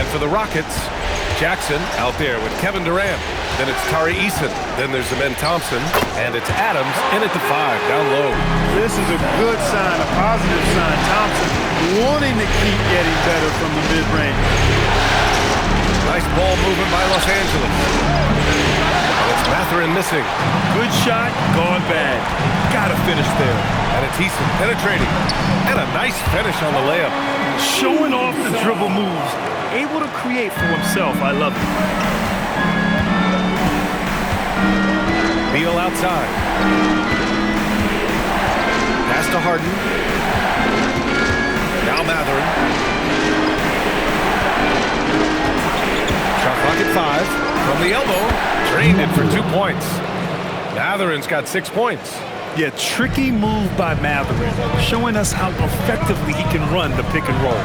And for the Rockets, Jackson out there with Kevin Durant. Then it's Tari Eason. Then there's Amen Thompson. And it's Adams in at the 5, down low. This is a good sign, a positive sign. Thompson wanting to keep getting better from the mid-range. Nice ball movement by Los Angeles. And it's Mathurin missing. Good shot, gone bad. Gotta finish there. And it's Eason penetrating. And a nice finish on the layup. Showing off the dribble moves. Able to create for himself. I love it. Beal outside. Pass to Harden. Now Mathurin. Shot clock at 5. From the elbow. Drained it for 2 points. Mathurin's got 6 points. Yeah, tricky move by Mathurin. Showing us how effectively he can run the pick and roll.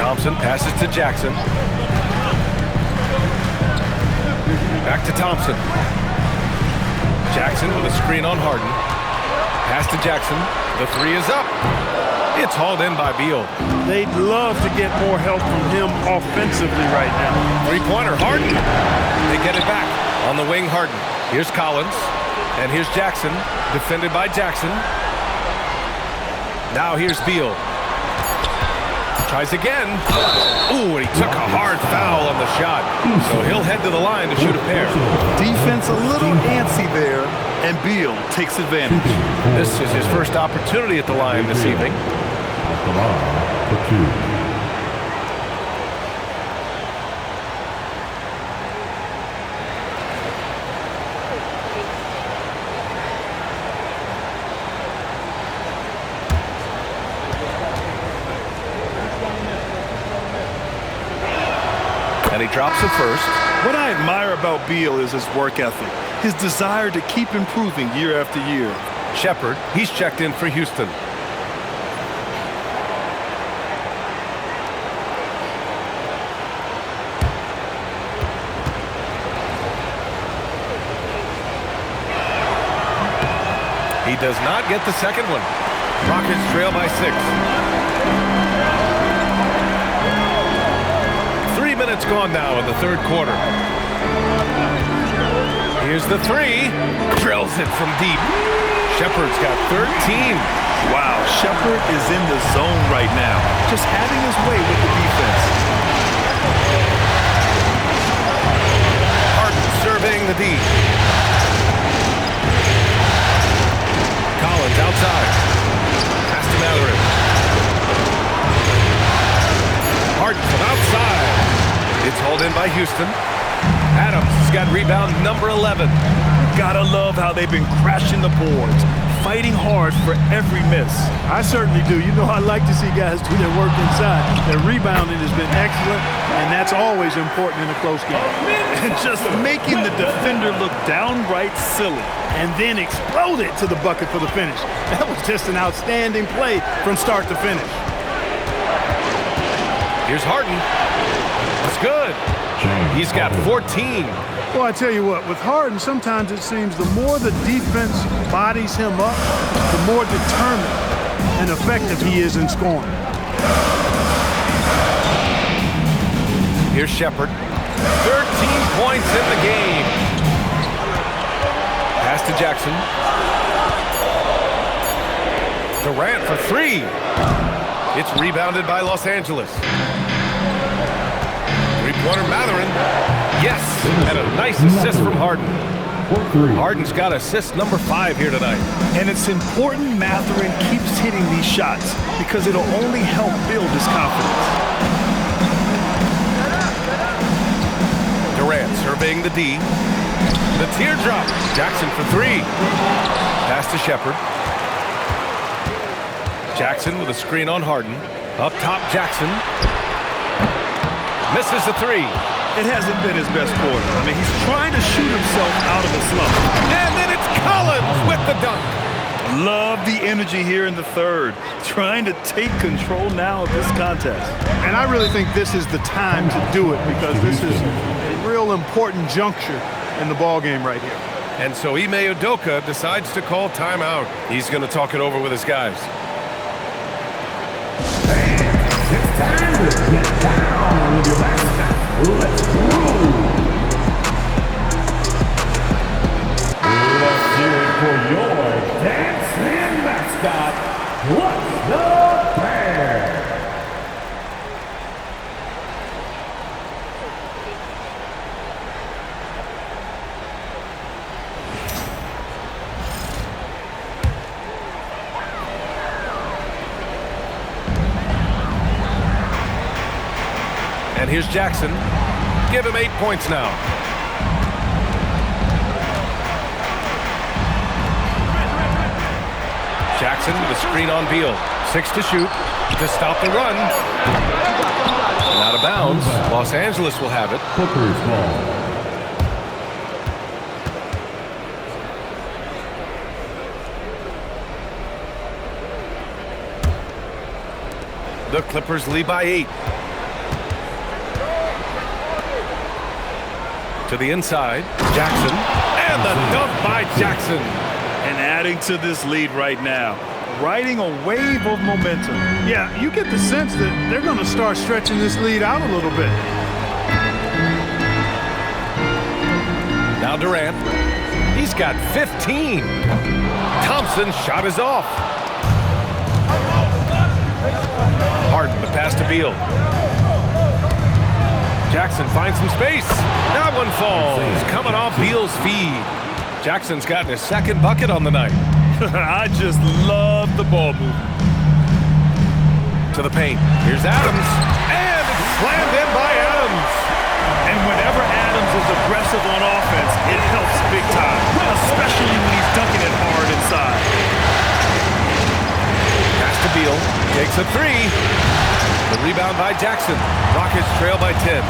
Thompson passes to Jackson. Back to Thompson. Jackson with a screen on Harden. Pass to Jackson. The 3 is up. It's hauled in by Beal. They'd love to get more help from him offensively right now. Three-pointer, Harden. They get it back. On the wing, Harden. Here's Collins. And here's Jackson. Defended by Jackson. Now here's Beal. Tries again. Ooh, and he took a hard foul on the shot. So he'll head to the line to shoot a pair. Defense a little antsy there, and Beal takes advantage. This is his first opportunity at the line this evening. At the line for 2. And he drops it first. What I admire about Beal is his work ethic, his desire to keep improving year after year. Shepherd, he's checked in for Houston. He does not get the second one. Rockets trail by 6. 3 minutes gone now in the third quarter. Here's the 3. Drills it from deep. Shepherd's got 13. Wow, Shepherd is in the zone right now, just having his way with the defense. Harden surveying the D. Collins outside. Pass to Mathurin. Harden from outside. It's hauled in by Houston. Adams has got rebound number 11. Gotta love how they've been crashing the boards, fighting hard for every miss. I certainly do. You know, I like to see guys do their work inside. Their rebounding has been excellent, and that's always important in a close game. And just making the defender look downright silly, and then explode it to the bucket for the finish. That was just an outstanding play from start to finish. Here's Harden. It's good. He's got 14. Well, I tell you what, with Harden, sometimes it seems the more the defense bodies him up, the more determined and effective he is in scoring. Here's Shepherd. 13 points in the game. Pass to Jackson. Durant for 3. It's rebounded by Los Angeles. Three-pointer Mathurin. Yes, and a nice assist from Harden. Harden's got assist number 5 here tonight. And it's important Mathurin keeps hitting these shots because it'll only help build his confidence. Durant surveying the D. The teardrop. Jackson for 3. Pass to Shepherd. Jackson with a screen on Harden. Up top, Jackson. Misses the 3. It hasn't been his best quarter. I mean, he's trying to shoot himself out of a slump. And then it's Collins with the dunk. Love the energy here in the third. Trying to take control now of this contest. And I really think this is the time to do it because this is a real important juncture in the ball game right here. And so Ime Udoka decides to call timeout. He's going to talk it over with his guys. It's time to get down with your And here's Jackson. Give him 8 points now. Jackson with a screen on Beal. 6 to shoot to stop the run. And out of bounds. Los Angeles will have it. Clippers ball. The Clippers lead by 8. To the inside, Jackson. And the dunk by Jackson. And adding to this lead right now. Riding a wave of momentum. Yeah, you get the sense that they're going to start stretching this lead out a little bit. Now Durant. He's got 15. Thompson's shot is off. Harden, the pass to Beal. Jackson finds some space. That one falls. Coming off Beal's feed. Jackson's gotten his second bucket on the night. I just love the ball movement. To the paint. Here's Adams. And it's slammed in by Adams. And whenever Adams is aggressive on offense, it helps big time, especially when he's dunking it hard inside. Pass to Beal. Takes a 3. The rebound by Jackson. Rockets trail by 10.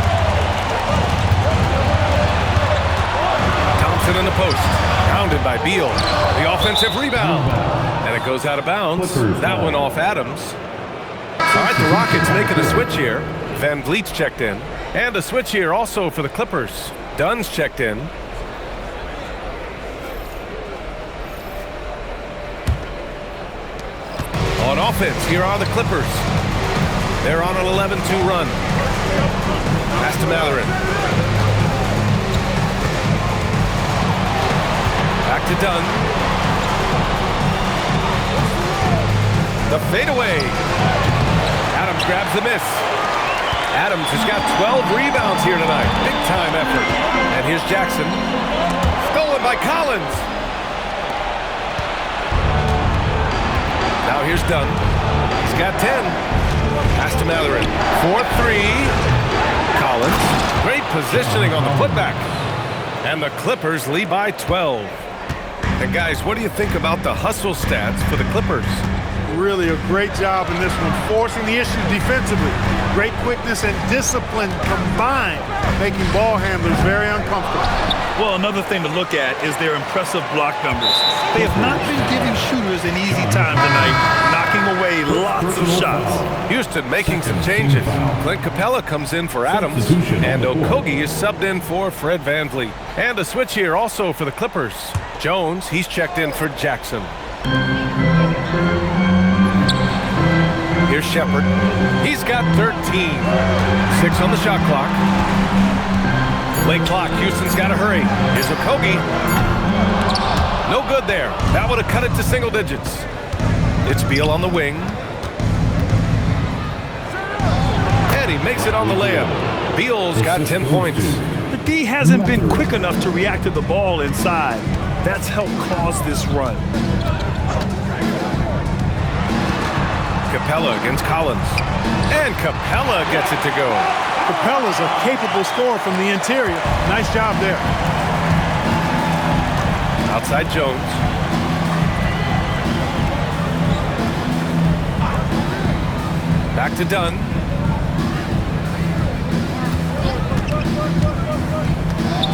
Thompson in the post. Pounded by Beal. The offensive rebound. And it goes out of bounds. That one off Adams. All right, the Rockets making a switch here. Van Vliet's checked in. And a switch here also for the Clippers. Dunn's checked in. On offense, here are the Clippers. They're on an 11-2 run. Pass to Mathurin. Back to Dunn. The fadeaway. Adams grabs the miss. Adams has got 12 rebounds here tonight. Big time effort. And here's Jackson. Stolen by Collins. Now here's Dunn. He's got 10. Pass to Mathurin. 4-3. Collins. Great positioning on the putback. And the Clippers lead by 12. And guys, what do you think about the hustle stats for the Clippers? Really a great job in this one, forcing the issue defensively. Great quickness and discipline combined, making ball handlers very uncomfortable. Well, another thing to look at is their impressive block numbers. They have not been giving shooters an easy time tonight, knocking away lots of shots. Houston making some changes. Clint Capella comes in for Adams, and Okogie is subbed in for Fred VanVleet. And a switch here also for the Clippers. Jones, he's checked in for Jackson. Here's Shepard. He's got 13. 6 on the shot clock. Late clock. Houston's got to hurry. Here's Okogie. No good there. That would have cut it to single digits. It's Beal on the wing. And he makes it on the layup. Beal's got 10 points. The D hasn't been quick enough to react to the ball inside. That's helped cause this run. Capella against Collins. And Capella gets it to go. Capella's a capable scorer from the interior. Nice job there. Outside Jones. Back to Dunn.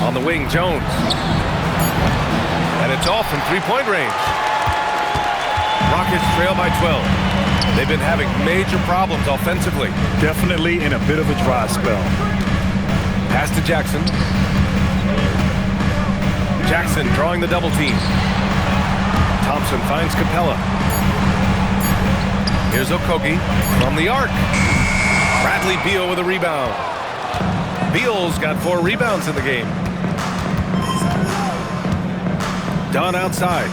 On the wing, Jones. And it's off from three-point range. Rockets trail by 12. They've been having major problems offensively. Definitely in a bit of a dry spell. Pass to Jackson. Jackson drawing the double team. Thompson finds Capella. Here's Okogie from the arc. Bradley Beal with a rebound. Beal's got 4 rebounds in the game. Dunn outside.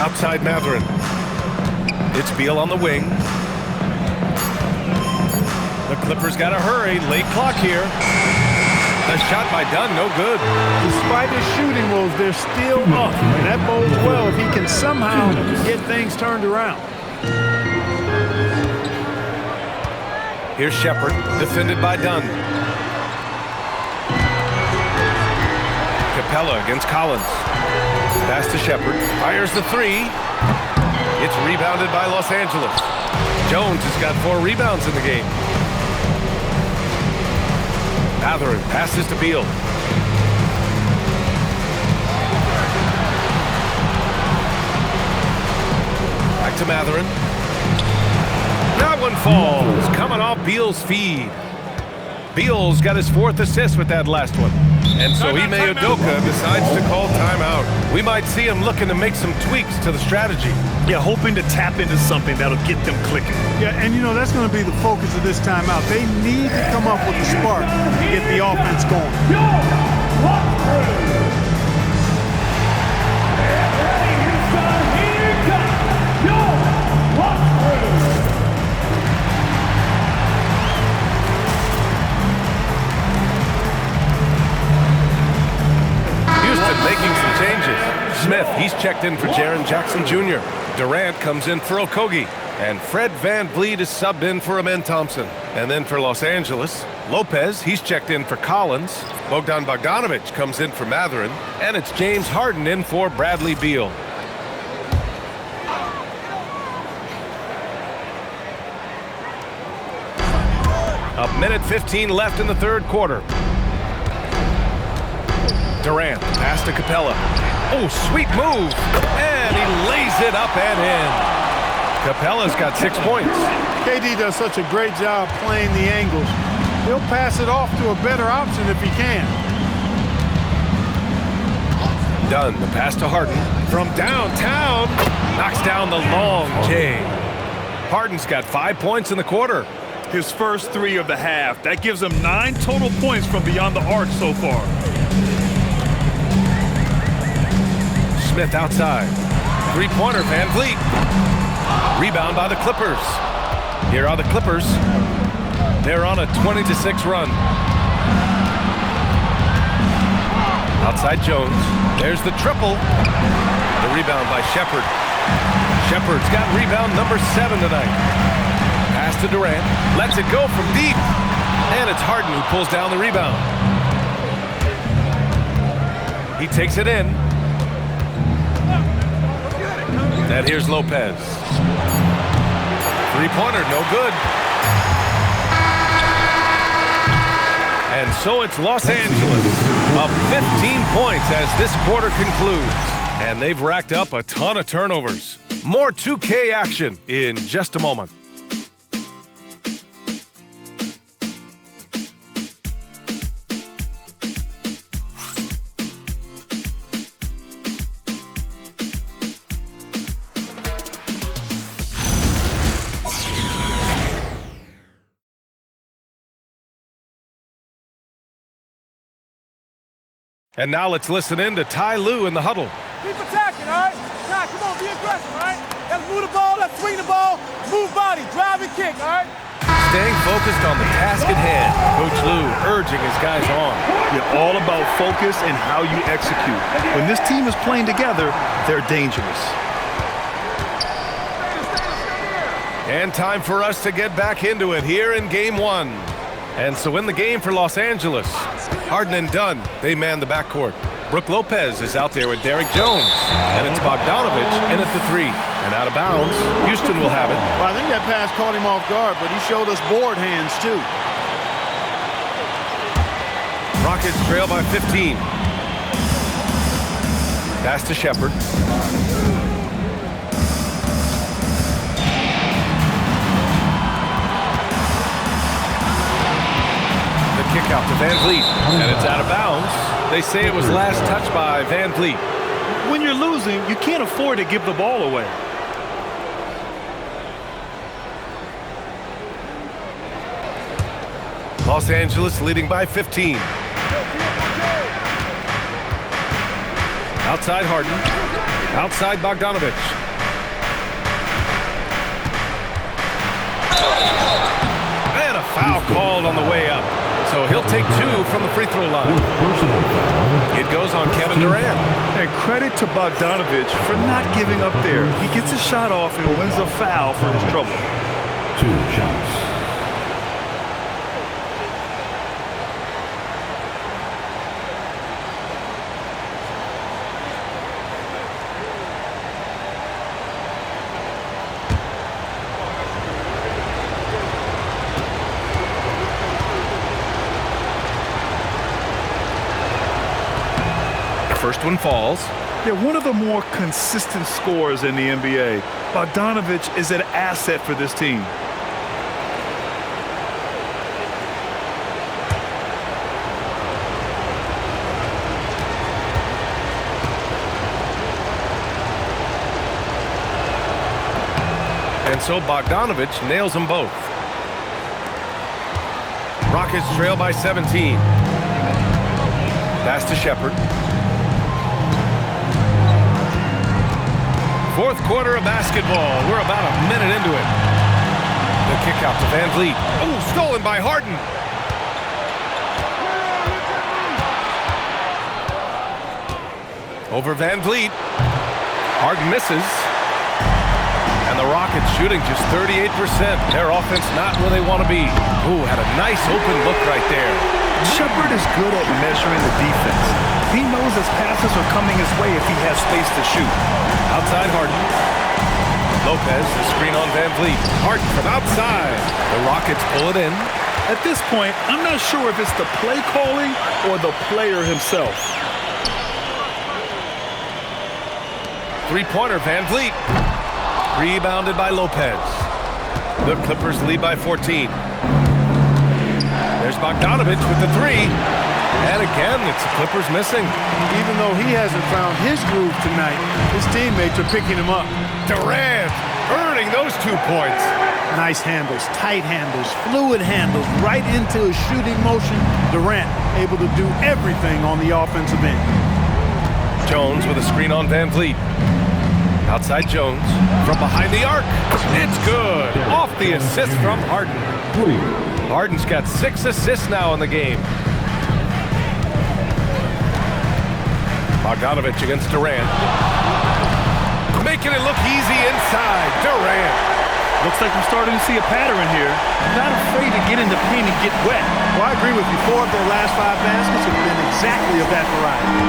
Outside Mathurin. It's Beal on the wing. The Clippers got to hurry. Late clock here. The shot by Dunn, no good. Despite his shooting woes, they're still up. And that bodes well if he can somehow get things turned around. Here's Shepard, defended by Dunn. Capella against Collins. Pass to Shepard. Fires the three. It's rebounded by Los Angeles. Jones has got 4 rebounds in the game. Matherin passes to Beal. Back to Matherin. That one falls, coming off Beal's feed. Beal's got his 4th assist with that last one. And so Ime Udoka decides to call timeout. We might see him looking to make some tweaks to the strategy. Yeah, hoping to tap into something that'll get them clicking. Yeah, and you know, that's going to be the focus of this timeout. They need to come up with a spark to get the offense going. Making some changes. Smith, he's checked in for Jaren Jackson Jr. Durant comes in for Okogie. And Fred VanVleet is subbed in for Amen Thompson. And then for Los Angeles, Lopez, he's checked in for Collins. Bogdan Bogdanovic comes in for Matherin. And it's James Harden in for Bradley Beal. A minute 15 left in the third quarter. Durant, pass to Capella. Oh, sweet move. And he lays it up and in. Capella's got 6 points. KD does such a great job playing the angles. He'll pass it off to a better option if he can. Dunn, the pass to Harden. From downtown, knocks down the long J. Harden's got 5 points in the quarter. His first 3 of the half. That gives him 9 total points from beyond the arc so far. Smith outside. Three-pointer, VanVleet. Rebound by the Clippers. Here are the Clippers. They're on a 20-6 run. Outside Jones. There's the triple. The rebound by Shepard. Shepard's got rebound number 7 tonight. Pass to Durant. Lets it go from deep. And it's Harden who pulls down the rebound. He takes it in. And here's Lopez. Three-pointer, no good. And so it's Los Angeles up 15 points as this quarter concludes. And they've racked up a ton of turnovers. More 2K action in just a moment. And now let's listen in to Ty Lue in the huddle. Keep attacking, all right? Ty, come on, be aggressive, all right? Let's move the ball, let's swing the ball, move body, drive and kick, all right? Staying focused on the task at hand. Coach Lue urging his guys on. You're all about focus and how you execute. When this team is playing together, they're dangerous. And time for us to get back into it here in Game 1. And so in the game for Los Angeles, Harden and Dunn, they man the backcourt. Brook Lopez is out there with Derrick Jones. And it's Bogdanovic in at the 3. And out of bounds, Houston will have it. Well, I think that pass caught him off guard, but he showed us board hands too. Rockets trail by 15. Pass to Shepard. Kick out to VanVleet, and it's out of bounds. They say it was last touched by VanVleet. When you're losing, you can't afford to give the ball away. Los Angeles leading by 15. Outside Harden. Outside Bogdanovic. And a foul called on the way up. So he'll take 2 from the free throw line. It goes on Kevin Durant. And credit to Bogdanovic for not giving up there. He gets a shot off and wins a foul for his trouble. 2 shots. First one falls. They're one of the more consistent scorers in the NBA. Bogdanovich is an asset for this team. And so Bogdanovich nails them both. Rockets trail by 17. Pass to Shepherd. Fourth quarter of basketball. We're about a minute into it. The kick out to Van Vliet. Oh, stolen by Harden. Over Van Vliet. Harden misses. And the Rockets shooting just 38%. Their offense not where they want to be. Ooh, had a nice open look right there. Shepherd is good at measuring the defense. He knows his passes are coming his way if he has space to shoot. Outside Harden. Lopez, the screen on Van Vliet. Harden from outside. The Rockets pull it in. At this point, I'm not sure if it's the play calling or the player himself. Three-pointer, Van Vliet. Rebounded by Lopez. The Clippers lead by 14. There's Bogdanovich with the three. And again, it's the Clippers missing. Even though he hasn't found his groove tonight, his teammates are picking him up. Durant earning those 2 points. Nice handles, tight handles, fluid handles, right into his shooting motion. Durant able to do everything on the offensive end. Jones with a screen on Van Vliet. Outside Jones from behind the arc. It's good. Off the assist from Harden. Harden's got 6 assists now in the game. Bogdanovich against Durant. Making it look easy inside. Durant. Looks like we're starting to see a pattern here. Not afraid to get in the paint and get wet. Well, I agree with you. 4 of their last 5 baskets have been exactly of that variety.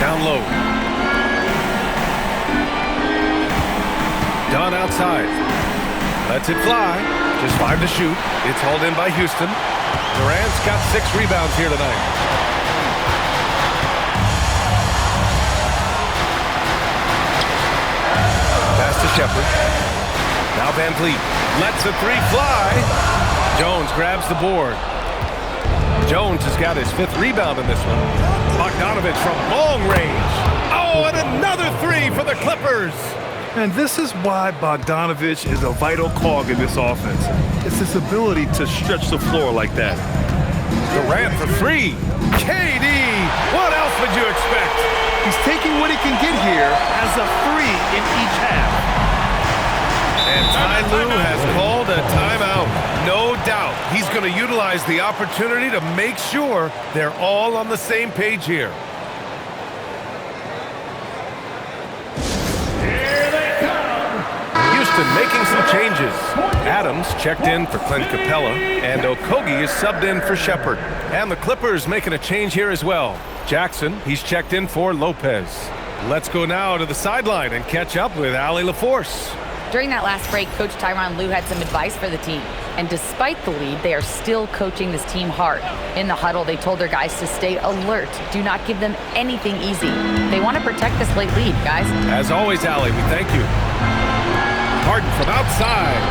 Down low. Dunn outside. Lets it fly. Just 5 to shoot. It's hauled in by Houston. Durant's got 6 rebounds here tonight. Pass to Shepherd. Now Van Vliet lets the 3 fly. Jones grabs the board. Jones has got his 5th rebound in this one. Bogdanovich from long range. Oh, and another 3 for the Clippers. And this is why Bogdanovich is a vital cog in this offense. It's his ability to stretch the floor like that. Durant for 3. KD, what else would you expect? He's taking what he can get here as a 3 in each half. And Ty Lue has called a timeout. No doubt he's going to utilize the opportunity to make sure they're all on the same page here. Here they come. Houston making some changes. Adams checked in for Clint Capella, and Okogie is subbed in for Shepherd. And the Clippers making a change here as well. Jackson, he's checked in for Lopez. Let's go now to the sideline and catch up with Allie LaForce. During that last break, Coach Tyronn Lue had some advice for the team. And despite the lead, they are still coaching this team hard. In the huddle, they told their guys to stay alert. Do not give them anything easy. They want to protect this late lead, guys. As always, Allie, we thank you. Harden from outside.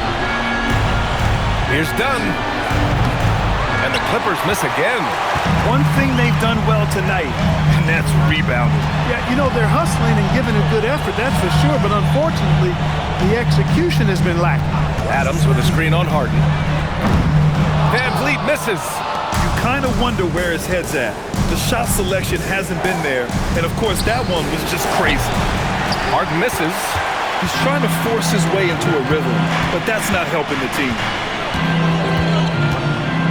Here's Dunn. And the Clippers miss again. One thing they've done well tonight, and that's rebounding. Yeah, you know, they're hustling and giving a good effort, that's for sure. But unfortunately, the execution has been lacking. Adams with a screen on Harden. Van Vliet misses. You kind of wonder where his head's at. The shot selection hasn't been there. And, of course, that one was just crazy. Harden misses. He's trying to force his way into a rhythm, but that's not helping the team.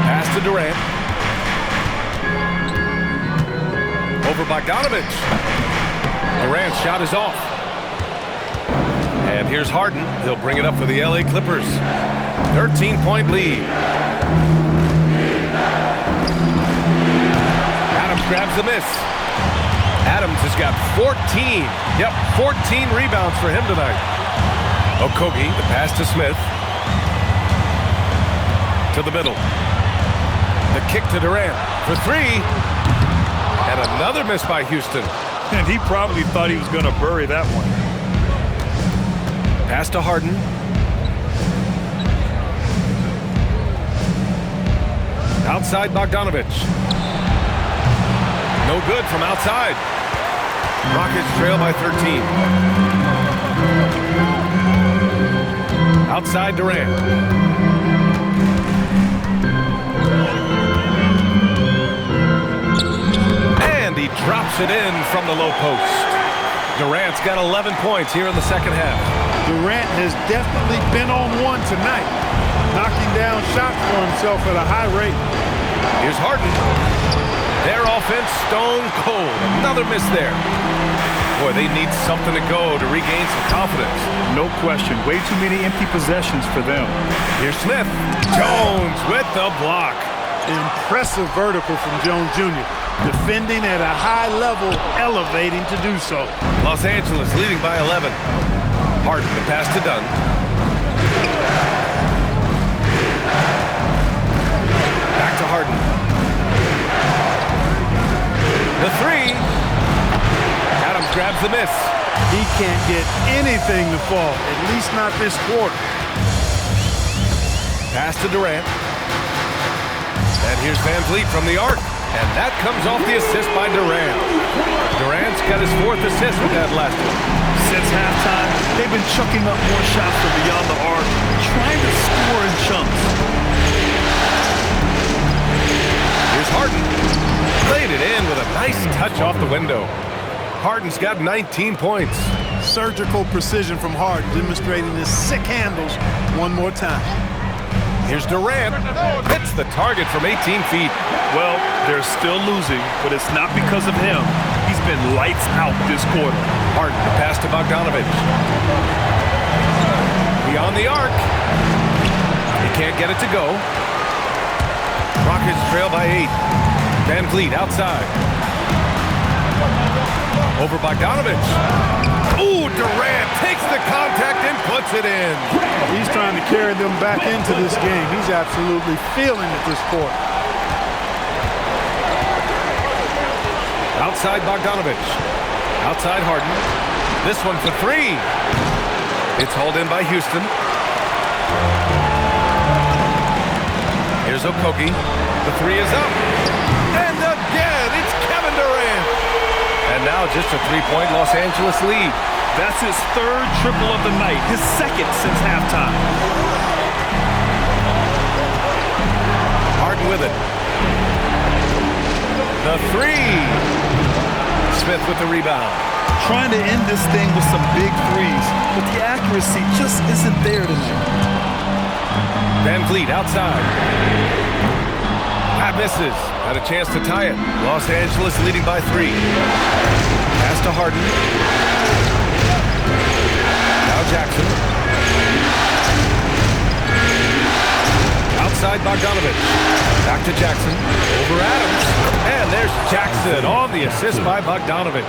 Pass to Durant. Over Bogdanovich. Durant's shot is off. And here's Harden. He'll bring it up for the LA Clippers. 13-point lead. Adams grabs the miss. Adams has got 14. Yep, 14 rebounds for him tonight. Okogie, the pass to Smith. To the middle. The kick to Durant for 3. And another miss by Houston. And he probably thought he was going to bury that one. Pass to Harden. Outside Bogdanovich. No good from outside. Rockets trail by 13. Outside Durant. And he drops it in from the low post. Durant's got 11 points here in the second half. Durant has definitely been on one tonight, knocking down shots for himself at a high rate. Here's Harden. Their offense stone cold. Another miss there. Boy, they need something to go to regain some confidence. No question. Way too many empty possessions for them. Here's Smith. Jones with the block. Impressive vertical from Jones Jr. Defending at a high level, elevating to do so. Los Angeles leading by 11. Harden, the pass to Dunn. Back to Harden. The three. Adams grabs the miss. He can't get anything to fall, at least not this quarter. Pass to Durant. And here's Van Vliet from the arc. And that comes off the assist by Durant. Durant's got his 4th assist with that last one. Since halftime, they've been chucking up more shots from beyond the arc, trying to score in chunks. Here's Harden. Played it in with a nice touch off the window. Harden's got 19 points. Surgical precision from Harden, demonstrating his sick handles one more time. Here's Durant. Hits the target from 18 feet. Well, they're still losing, but it's not because of him. He's been lights out this quarter. Harden, the pass to Bogdanovich. Beyond the arc. He can't get it to go. Rockets trail by 8. Van Vliet outside. Over Bogdanovich. Ooh, Durant takes the contact and puts it in. He's trying to carry them back into this game. He's absolutely feeling it this quarter. Outside Bogdanovich. Outside Harden. This one for 3. It's hauled in by Houston. Here's Okogie. The 3 is up. And again, it's Kevin Durant. And now just a 3-point Los Angeles lead. That's his 3rd triple of the night, his 2nd since halftime. Harden with it. The 3. Smith with the rebound. Trying to end this thing with some big threes, but the accuracy just isn't there tonight. Van Vliet outside. That misses. Had a chance to tie it. Los Angeles leading by 3. Pass to Harden. Now Jackson. Outside Bogdanovich. Back to Jackson. Over Adams. And there's Jackson on the assist by Bogdanovich.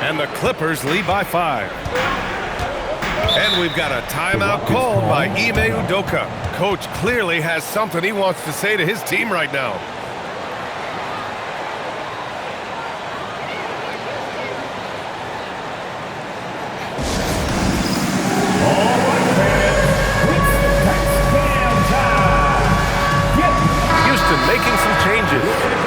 And the Clippers lead by 5. And we've got a timeout called by Ime Udoka. Coach clearly has something he wants to say to his team right now. Making some changes.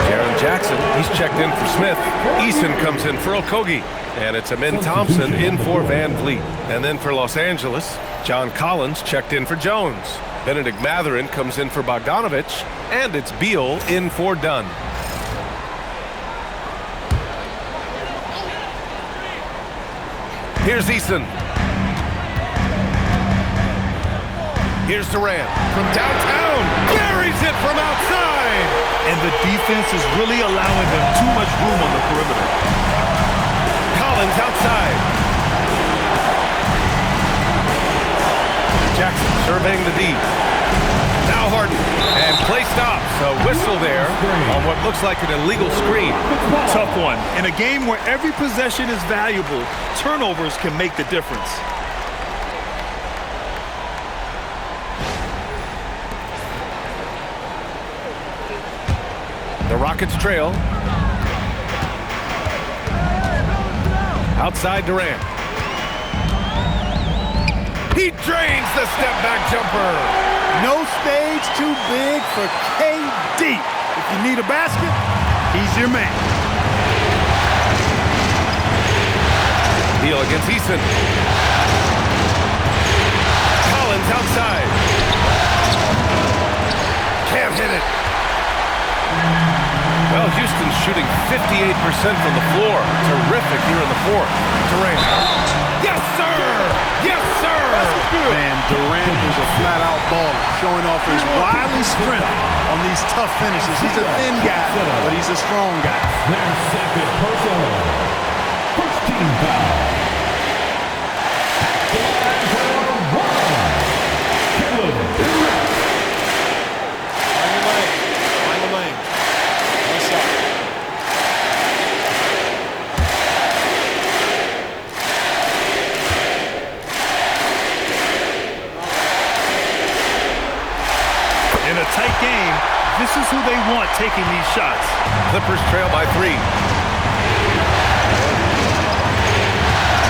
Jaren Jackson, he's checked in for Smith. Eason comes in for Okogie. And it's Amin Thompson in for Van Vliet. And then for Los Angeles, John Collins checked in for Jones. Benedict Mathurin comes in for Bogdanovich. And it's Beal in for Dunn. Here's Eason. Here's Durant from downtown. Buries it from outside. And the defense is really allowing them too much room on the perimeter. Collins outside. Jackson surveying the D. Now Harden. And play stops. A whistle there on what looks like an illegal screen. Tough one. In a game where every possession is valuable, turnovers can make the difference. The Rockets trail. Outside Durant. He drains the step-back jumper. No stage too big for KD. If you need a basket, he's your man. Beal against Eason. Collins outside. Can't hit it. Well, Houston's shooting 58% from the floor. Terrific here in the fourth. Durant. Yes, sir! Yes, sir! Man, Durant is a flat-out baller, showing off his wily strength on these tough finishes. He's a thin guy, but he's a strong guy. Their second personal. First team foul. In a tight game, this is who they want taking these shots. Clippers trail by 3.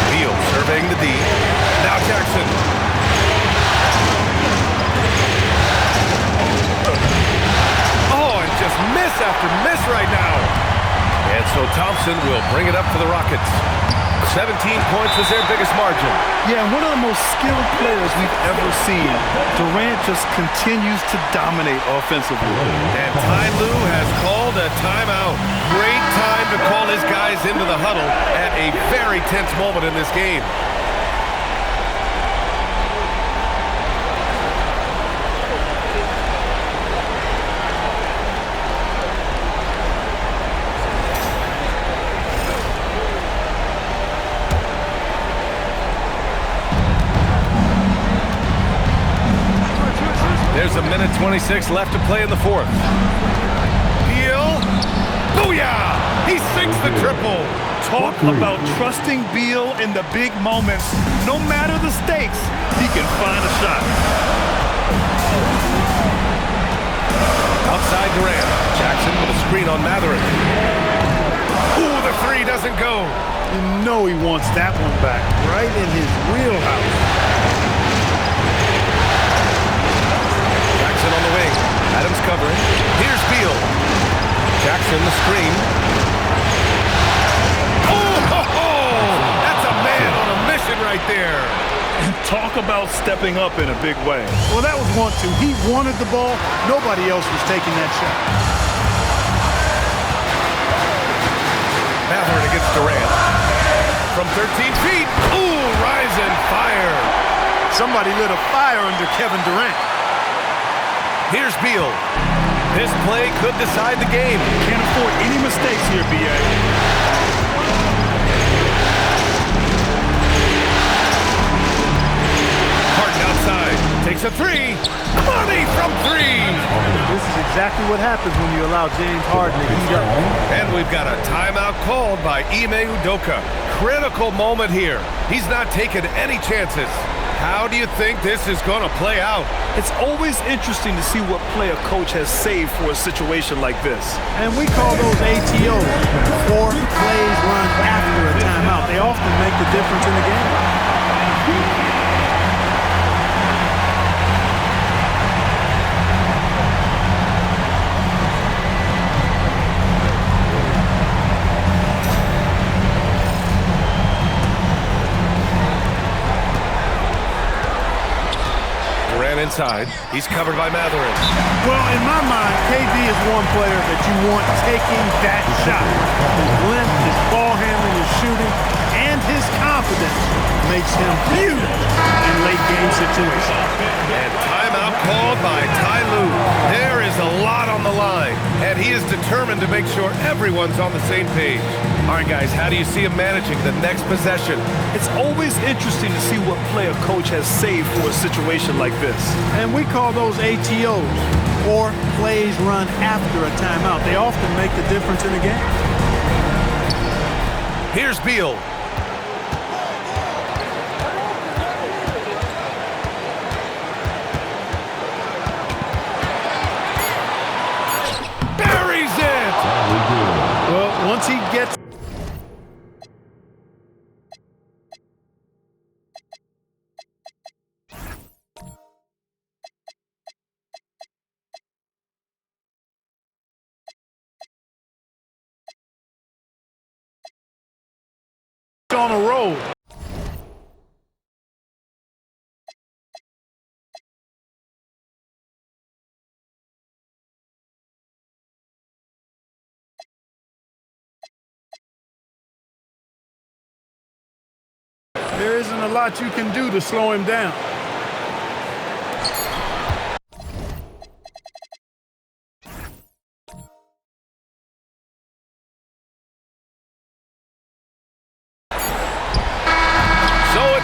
Beal surveying the D. Now Jackson. Oh, and just miss after miss right now. And so Thompson will bring it up for the Rockets. 17 points was their biggest margin. Yeah, one of the most skilled players we've ever seen. Durant just continues to dominate offensively. And Ty Lue has called a timeout. Great time to call his guys into the huddle at a very tense moment in this game. There's a minute 26 left to play in the fourth. Beal. Booyah! He sinks the triple. Talk about trusting Beal in the big moments. No matter the stakes, he can find a shot. Outside Durant. Jackson with a screen on Matherin. Ooh, the three doesn't go. You know he wants that one back, right in his wheelhouse. Jackson on the wing. Adams covering. Here's Beal. Jackson the screen. That's a man on a mission right there. Talk about stepping up in a big way. Well, that was 1-2. He wanted the ball. Nobody else was taking that shot. Matherin against Durant. From 13 feet. Ooh, rise and fire. Somebody lit a fire under Kevin Durant. Here's Beal. This play could decide the game. Can't afford any mistakes here, B.A. Harden outside. Takes a three. Money from 3. This is exactly what happens when you allow James Harden to heat up. And we've got a timeout called by Ime Udoka. Critical moment here. He's not taking any chances. How do you think this is going to play out? It's always interesting to see what play a coach has saved for a situation like this. And we call those ATOs, 4 plays run after a timeout. They often make the difference in the game. Inside. He's covered by Matherin. Well, in my mind, KD is one player that you want taking that shot. His length, his ball handling, his shooting, and his confidence makes him huge in late-game situations. And timeout called by Ty Lue. There is a lot on the line, and he is determined to make sure everyone's on the same page. All right, guys, how do you see him managing the next possession? It's always interesting to see what play a coach has saved for a situation like this. And we call those ATOs, or plays run after a timeout. They often make the difference in a game. Here's Beal. Buries it! Well, once he gets on a roll. There isn't a lot you can do to slow him down.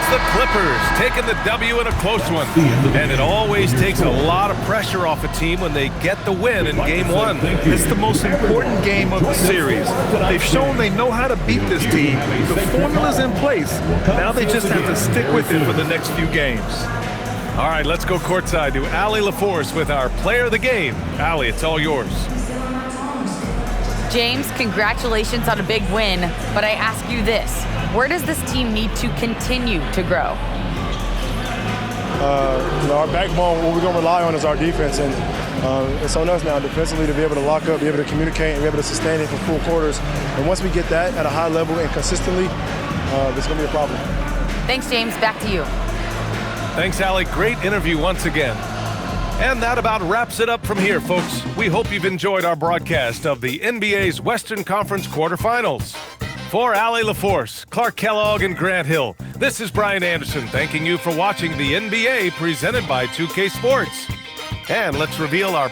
The Clippers taking the W in a close one. And it always takes a lot of pressure off a team when they get the win in game one. It's the most important game of the series. They've shown they know how to beat this team. The formula's in place. Now they just have to stick with it for the next few games. All right, let's go courtside to Allie LaForce with our player of the game. Allie, it's all yours. James, congratulations on a big win, but I ask you this. Where does this team need to continue to grow? Our backbone, what we're going to rely on is our defense, and it's on us now defensively to be able to lock up, be able to communicate, and be able to sustain it for full quarters. And once we get that at a high level and consistently, it's going to be a problem. Thanks, James. Back to you. Thanks, Allie. Great interview once again. And that about wraps it up from here, folks. We hope you've enjoyed our broadcast of the NBA's Western Conference quarterfinals. For Allie LaForce, Clark Kellogg, and Grant Hill, this is Brian Anderson thanking you for watching the NBA presented by 2K Sports. And let's reveal our